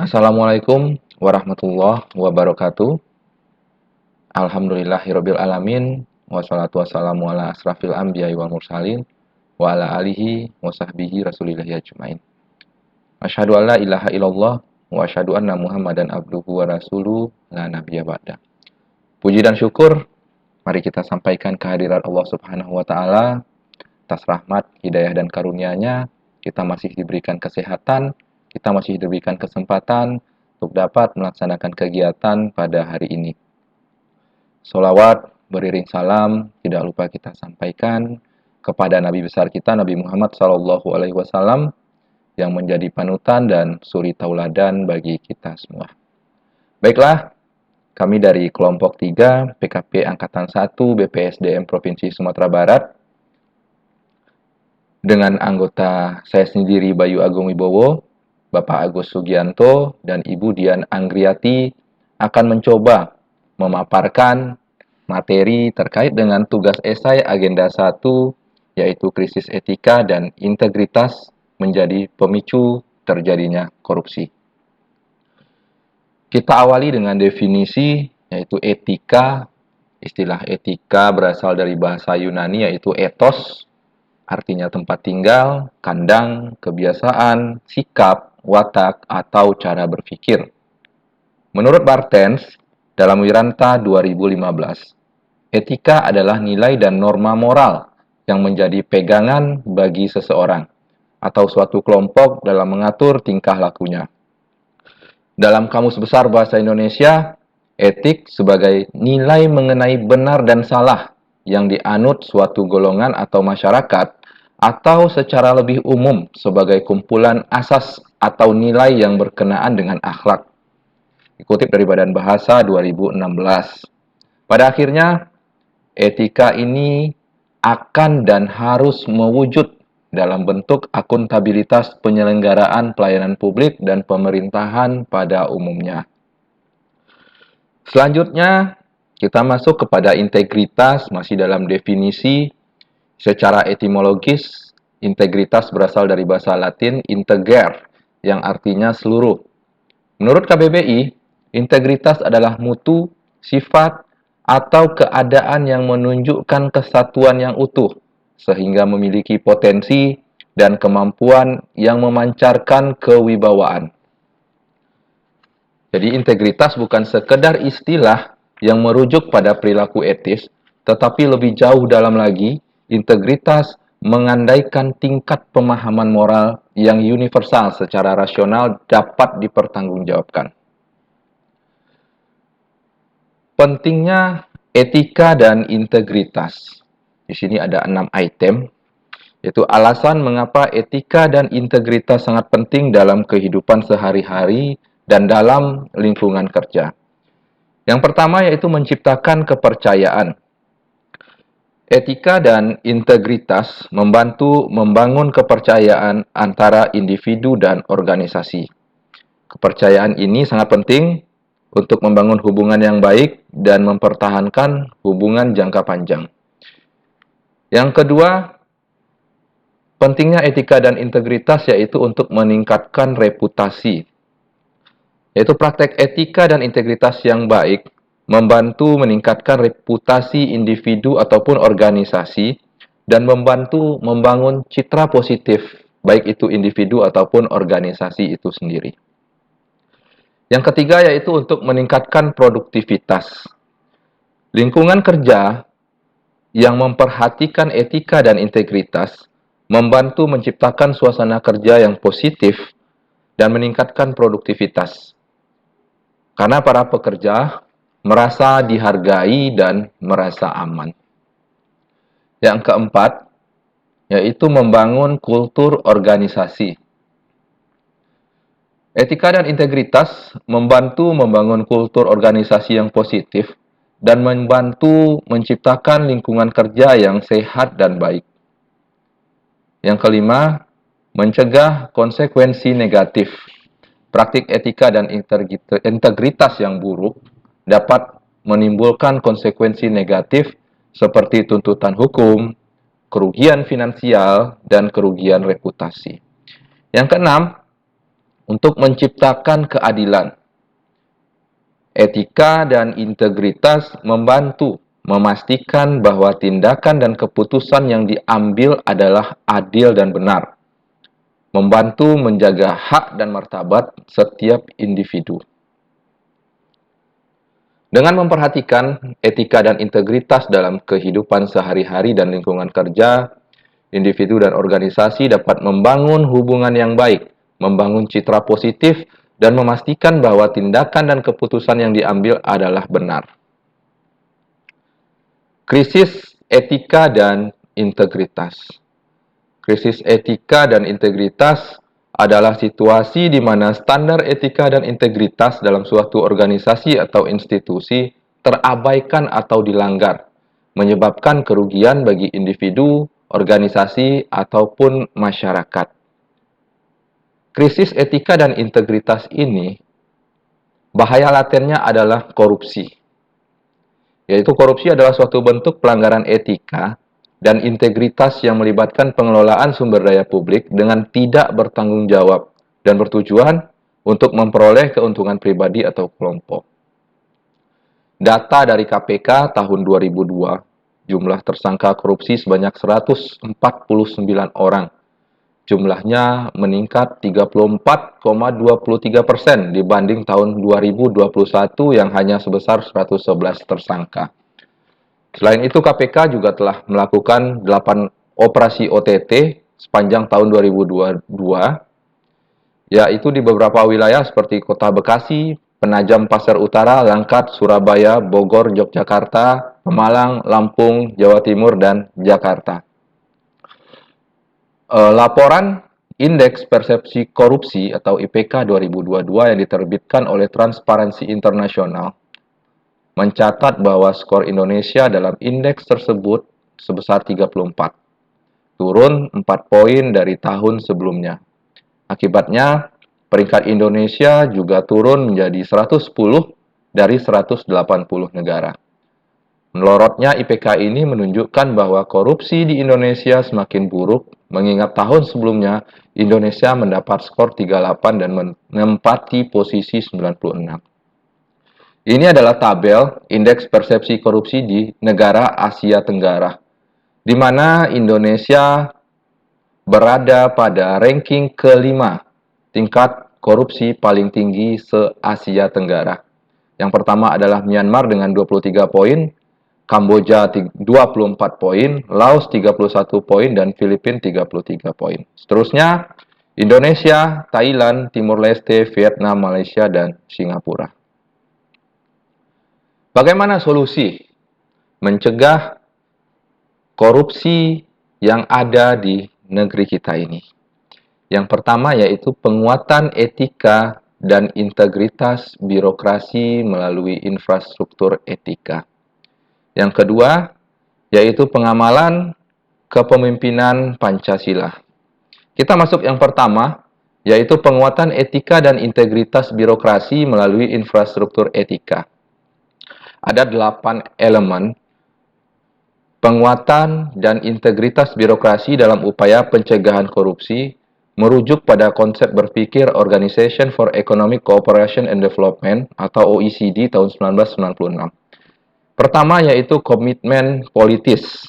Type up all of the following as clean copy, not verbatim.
Assalamualaikum warahmatullahi wabarakatuh. Alhamdulillahirabbil alamin wassalatu wassalamu ala asrafil anbiya'i wal mursalin wa ala alihi wa sahbihi rasulillahi ajmain. Asyhadu an la ilaha illallah wa asyhadu anna Muhammadan abduhu wa rasuluhu la nabiyya ba'da. Puji dan syukur mari kita sampaikan kehadirat Allah Subhanahu wa taala atas rahmat, hidayah dan karunia-Nya. Kita masih diberikan kesehatan, kita masih diberikan kesempatan untuk dapat melaksanakan kegiatan pada hari ini. Sholawat beriring salam tidak lupa kita sampaikan kepada Nabi besar kita Nabi Muhammad SAW yang menjadi panutan dan suri tauladan bagi kita semua. Baiklah, kami dari kelompok 3 PKP Angkatan 1 BPSDM Provinsi Sumatera Barat dengan anggota saya sendiri Bayu Agung Wibowo, Bapak Agus Sugianto, dan Ibu Dian Anggriati akan mencoba memaparkan materi terkait dengan tugas esai agenda 1, yaitu krisis etika dan integritas menjadi pemicu terjadinya korupsi. Kita awali dengan definisi, yaitu etika. Istilah etika berasal dari bahasa Yunani, yaitu ethos, artinya tempat tinggal, kandang, kebiasaan, sikap, watak, atau cara berpikir. Menurut Barthes, dalam Wiranta 2015, etika adalah nilai dan norma moral yang menjadi pegangan bagi seseorang atau suatu kelompok dalam mengatur tingkah lakunya. Dalam Kamus Besar Bahasa Indonesia, etik sebagai nilai mengenai benar dan salah yang dianut suatu golongan atau masyarakat, atau secara lebih umum sebagai kumpulan asas atau nilai yang berkenaan dengan akhlak. Dikutip dari Badan Bahasa 2016. Pada akhirnya, etika ini akan dan harus mewujud dalam bentuk akuntabilitas penyelenggaraan pelayanan publik dan pemerintahan pada umumnya. Selanjutnya, kita masuk kepada integritas, masih dalam definisi. Secara etimologis, integritas berasal dari bahasa Latin integer, yang artinya seluruh. Menurut KBBI, integritas adalah mutu, sifat, atau keadaan yang menunjukkan kesatuan yang utuh, sehingga memiliki potensi dan kemampuan yang memancarkan kewibawaan. Jadi integritas bukan sekedar istilah yang merujuk pada perilaku etis, tetapi lebih jauh dalam lagi, integritas mengandaikan tingkat pemahaman moral yang universal secara rasional dapat dipertanggungjawabkan. Pentingnya etika dan integritas. Di sini ada 6 item, yaitu alasan mengapa etika dan integritas sangat penting dalam kehidupan sehari-hari dan dalam lingkungan kerja. Yang pertama yaitu menciptakan kepercayaan. Etika dan integritas membantu membangun kepercayaan antara individu dan organisasi. Kepercayaan ini sangat penting untuk membangun hubungan yang baik dan mempertahankan hubungan jangka panjang. Yang kedua, pentingnya etika dan integritas yaitu untuk meningkatkan reputasi. Yaitu praktek etika dan integritas yang baik membantu meningkatkan reputasi individu ataupun organisasi dan membantu membangun citra positif baik itu individu ataupun organisasi itu sendiri. Yang ketiga yaitu untuk meningkatkan produktivitas. Lingkungan kerja yang memperhatikan etika dan integritas membantu menciptakan suasana kerja yang positif dan meningkatkan produktivitas. Karena para pekerja merasa dihargai dan merasa aman. Yang keempat, yaitu membangun kultur organisasi. Etika dan integritas membantu membangun kultur organisasi yang positif dan membantu menciptakan lingkungan kerja yang sehat dan baik. Yang kelima, mencegah konsekuensi negatif. Praktik etika dan integritas yang buruk dapat menimbulkan konsekuensi negatif seperti tuntutan hukum, kerugian finansial, dan kerugian reputasi. Yang keenam, untuk menciptakan keadilan. Etika dan integritas membantu memastikan bahwa tindakan dan keputusan yang diambil adalah adil dan benar, membantu menjaga hak dan martabat setiap individu. Dengan memperhatikan etika dan integritas dalam kehidupan sehari-hari dan lingkungan kerja, individu dan organisasi dapat membangun hubungan yang baik, membangun citra positif, dan memastikan bahwa tindakan dan keputusan yang diambil adalah benar. Krisis etika dan integritas. Krisis etika dan integritas adalah situasi di mana standar etika dan integritas dalam suatu organisasi atau institusi terabaikan atau dilanggar, menyebabkan kerugian bagi individu, organisasi, ataupun masyarakat. Krisis etika dan integritas ini, bahaya latennya adalah korupsi. Yaitu korupsi adalah suatu bentuk pelanggaran etika dan integritas yang melibatkan pengelolaan sumber daya publik dengan tidak bertanggung jawab dan bertujuan untuk memperoleh keuntungan pribadi atau kelompok. Data dari KPK tahun 2002, jumlah tersangka korupsi sebanyak 149 orang. Jumlahnya meningkat 34,23% dibanding tahun 2021 yang hanya sebesar 111 tersangka. Selain itu, KPK juga telah melakukan 8 operasi OTT sepanjang tahun 2022, yaitu di beberapa wilayah seperti Kota Bekasi, Penajam Pasar Utara, Langkat, Surabaya, Bogor, Yogyakarta, Pemalang, Lampung, Jawa Timur, dan Jakarta. Laporan Indeks Persepsi Korupsi atau IPK 2022 yang diterbitkan oleh Transparansi Internasional mencatat bahwa skor Indonesia dalam indeks tersebut sebesar 34, turun 4 poin dari tahun sebelumnya. Akibatnya, peringkat Indonesia juga turun menjadi 110 dari 180 negara. Melorotnya IPK ini menunjukkan bahwa korupsi di Indonesia semakin buruk, mengingat tahun sebelumnya Indonesia mendapat skor 38 dan menempati posisi 96. Ini adalah tabel indeks persepsi korupsi di negara Asia Tenggara, di mana Indonesia berada pada ranking kelima tingkat korupsi paling tinggi se-Asia Tenggara. Yang pertama adalah Myanmar dengan 23 poin, Kamboja 24 poin, Laos 31 poin, dan Filipina 33 poin. Seterusnya, Indonesia, Thailand, Timur Leste, Vietnam, Malaysia, dan Singapura. Bagaimana solusi mencegah korupsi yang ada di negeri kita ini? Yang pertama yaitu penguatan etika dan integritas birokrasi melalui infrastruktur etika. Yang kedua, yaitu pengamalan kepemimpinan Pancasila. Kita masuk yang pertama, yaitu penguatan etika dan integritas birokrasi melalui infrastruktur etika. Ada 8 elemen penguatan dan integritas birokrasi dalam upaya pencegahan korupsi, merujuk pada konsep berpikir Organization for Economic Cooperation and Development atau OECD tahun 1996. Pertama yaitu komitmen politis,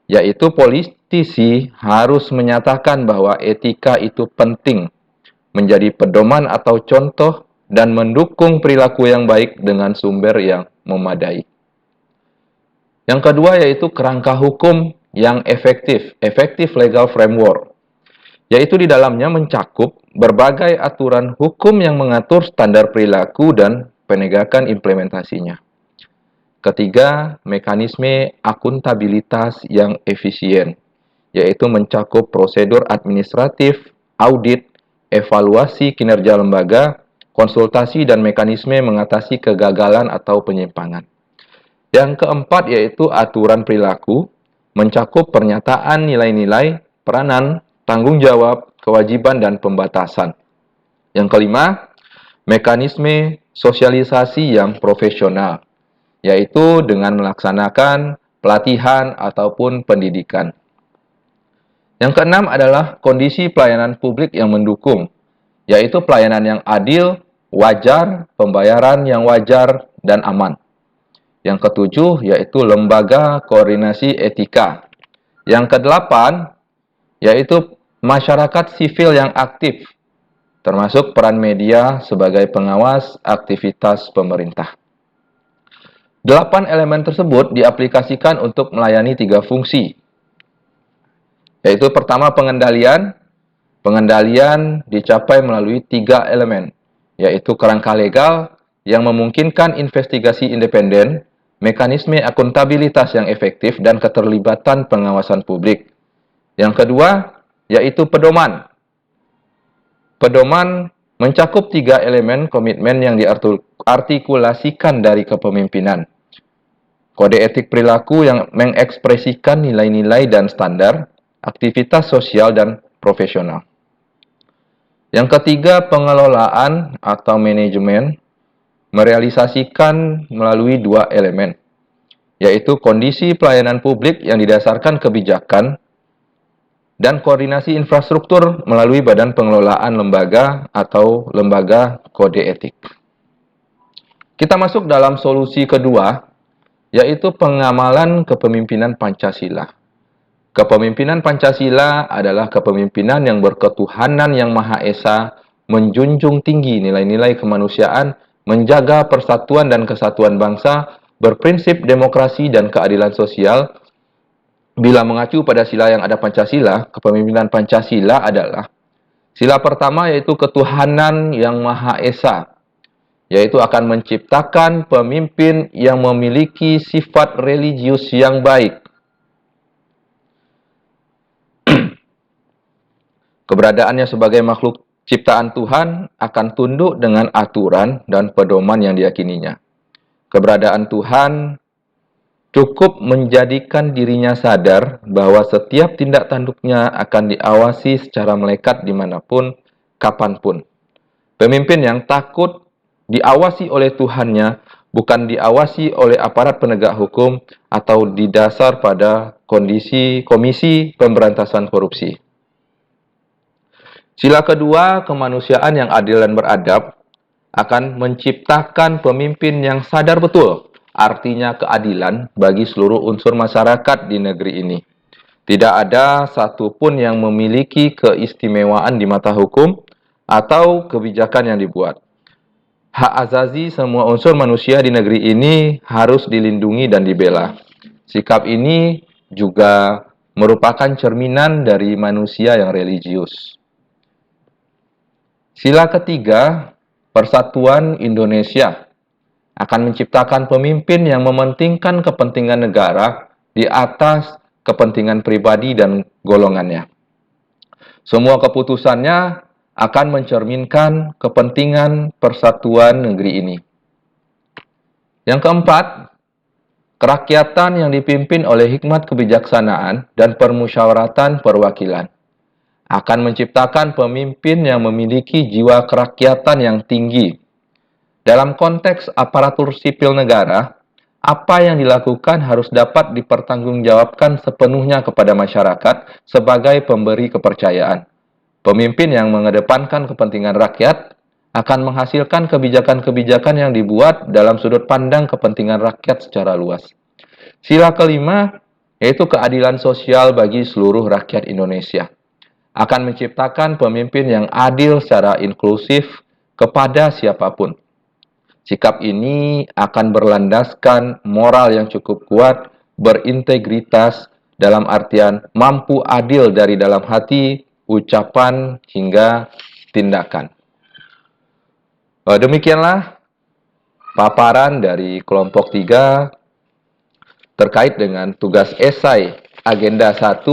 yaitu politisi harus menyatakan bahwa etika itu penting, menjadi pedoman atau contoh, dan mendukung perilaku yang baik dengan sumber yang memadai. Yang kedua yaitu kerangka hukum yang efektif, effective legal framework, yaitu di dalamnya mencakup berbagai aturan hukum yang mengatur standar perilaku dan penegakan implementasinya. Ketiga, mekanisme akuntabilitas yang efisien, yaitu mencakup prosedur administratif, audit, evaluasi kinerja lembaga, konsultasi, dan mekanisme mengatasi kegagalan atau penyimpangan. Yang keempat yaitu aturan perilaku, mencakup pernyataan nilai-nilai, peranan, tanggung jawab, kewajiban, dan pembatasan. Yang kelima, mekanisme sosialisasi yang profesional, yaitu dengan melaksanakan pelatihan ataupun pendidikan. Yang keenam adalah kondisi pelayanan publik yang mendukung, yaitu pelayanan yang adil, wajar, pembayaran yang wajar, dan aman. Yang ketujuh, yaitu lembaga koordinasi etika. Yang kedelapan, yaitu masyarakat sipil yang aktif, termasuk peran media sebagai pengawas aktivitas pemerintah. 8 elemen tersebut diaplikasikan untuk melayani 3 fungsi, yaitu pertama pengendalian. Pengendalian dicapai melalui 3 elemen, yaitu kerangka legal yang memungkinkan investigasi independen, mekanisme akuntabilitas yang efektif, dan keterlibatan pengawasan publik. Yang kedua, yaitu pedoman. Pedoman mencakup 3 elemen komitmen yang diartikulasikan dari kepemimpinan. Kode etik perilaku yang mengekspresikan nilai-nilai dan standar, aktivitas sosial dan profesional. Yang ketiga, pengelolaan atau manajemen merealisasikan melalui 2 elemen, yaitu kondisi pelayanan publik yang didasarkan kebijakan dan koordinasi infrastruktur melalui badan pengelolaan lembaga atau lembaga kode etik. Kita masuk dalam solusi kedua, yaitu pengamalan kepemimpinan Pancasila. Kepemimpinan Pancasila adalah kepemimpinan yang berketuhanan yang Maha Esa, menjunjung tinggi nilai-nilai kemanusiaan, menjaga persatuan dan kesatuan bangsa, berprinsip demokrasi dan keadilan sosial. Bila mengacu pada sila yang ada Pancasila, kepemimpinan Pancasila adalah sila pertama, yaitu ketuhanan yang Maha Esa, yaitu akan menciptakan pemimpin yang memiliki sifat religius yang baik. Keberadaannya sebagai makhluk ciptaan Tuhan akan tunduk dengan aturan dan pedoman yang diyakininya. Keberadaan Tuhan cukup menjadikan dirinya sadar bahwa setiap tindak tanduknya akan diawasi secara melekat dimanapun, kapanpun. Pemimpin yang takut diawasi oleh Tuhannya, bukan diawasi oleh aparat penegak hukum atau didasar pada Komisi Pemberantasan Korupsi. Sila kedua, kemanusiaan yang adil dan beradab, akan menciptakan pemimpin yang sadar betul artinya keadilan bagi seluruh unsur masyarakat di negeri ini. Tidak ada satupun yang memiliki keistimewaan di mata hukum atau kebijakan yang dibuat. Hak azazi semua unsur manusia di negeri ini harus dilindungi dan dibela. Sikap ini juga merupakan cerminan dari manusia yang religius. Sila ketiga, Persatuan Indonesia akan menciptakan pemimpin yang mementingkan kepentingan negara di atas kepentingan pribadi dan golongannya. Semua keputusannya akan mencerminkan kepentingan persatuan negeri ini. Yang keempat, kerakyatan yang dipimpin oleh hikmat kebijaksanaan dan permusyawaratan perwakilan akan menciptakan pemimpin yang memiliki jiwa kerakyatan yang tinggi. Dalam konteks aparatur sipil negara, apa yang dilakukan harus dapat dipertanggungjawabkan sepenuhnya kepada masyarakat sebagai pemberi kepercayaan. Pemimpin yang mengedepankan kepentingan rakyat akan menghasilkan kebijakan-kebijakan yang dibuat dalam sudut pandang kepentingan rakyat secara luas. Sila kelima, yaitu keadilan sosial bagi seluruh rakyat Indonesia, akan menciptakan pemimpin yang adil secara inklusif kepada siapapun. Sikap ini akan berlandaskan moral yang cukup kuat, berintegritas dalam artian mampu adil dari dalam hati, ucapan, hingga tindakan. Demikianlah paparan dari kelompok 3 terkait dengan tugas esai agenda 1,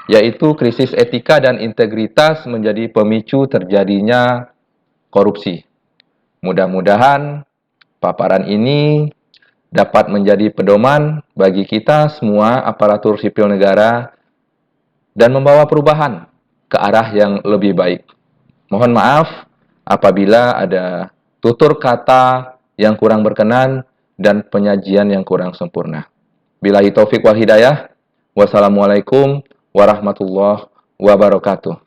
yaitu krisis etika dan integritas menjadi pemicu terjadinya korupsi. Mudah-mudahan paparan ini dapat menjadi pedoman bagi kita semua aparatur sipil negara dan membawa perubahan ke arah yang lebih baik. Mohon maaf apabila ada tutur kata yang kurang berkenan dan penyajian yang kurang sempurna. Billahi taufik wal hidayah. Wassalamualaikum warahmatullahi wabarakatuh.